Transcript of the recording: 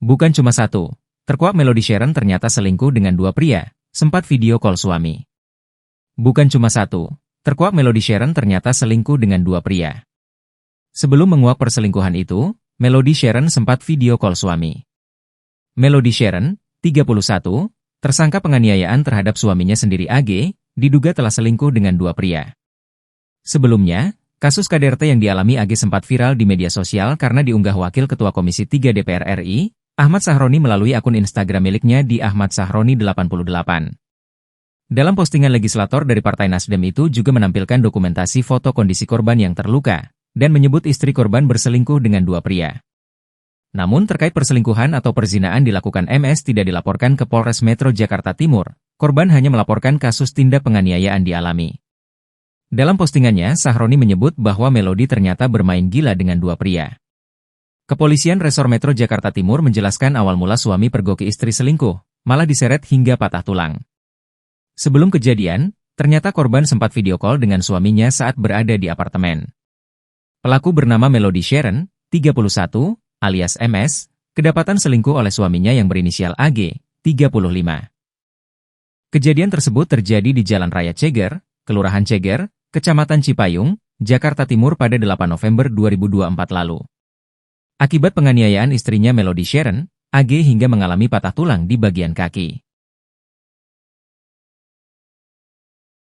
Bukan cuma satu. Terkuak Melody Sharon ternyata selingkuh dengan dua pria, sempat video call suami. Bukan cuma satu. Terkuak Melody Sharon ternyata selingkuh dengan dua pria. Sebelum menguak perselingkuhan itu, Melody Sharon sempat video call suami. Melody Sharon, 31, tersangka penganiayaan terhadap suaminya sendiri AG, diduga telah selingkuh dengan dua pria. Sebelumnya, kasus KDRT yang dialami AG sempat viral di media sosial karena diunggah Wakil Ketua Komisi 3 DPR RI, Ahmad Sahroni melalui akun Instagram miliknya di Ahmad Sahroni 88. Dalam postingan legislator dari Partai Nasdem itu juga menampilkan dokumentasi foto kondisi korban yang terluka, dan menyebut istri korban berselingkuh dengan dua pria. Namun terkait perselingkuhan atau perzinaan dilakukan MS tidak dilaporkan ke Polres Metro Jakarta Timur, korban hanya melaporkan kasus tindak penganiayaan dialami. Dalam postingannya, Sahroni menyebut bahwa Melody ternyata bermain gila dengan dua pria. Kepolisian Resor Metro Jakarta Timur menjelaskan awal mula suami pergoki istri selingkuh, malah diseret hingga patah tulang. Sebelum kejadian, ternyata korban sempat video call dengan suaminya saat berada di apartemen. Pelaku bernama Melody Sharon, 31, alias MS, kedapatan selingkuh oleh suaminya yang berinisial AG, 35. Kejadian tersebut terjadi di Jalan Raya Ceger, Kelurahan Ceger, Kecamatan Cipayung, Jakarta Timur pada 8 November 2024 lalu. Akibat penganiayaan istrinya Melody Sharon, AG hingga mengalami patah tulang di bagian kaki.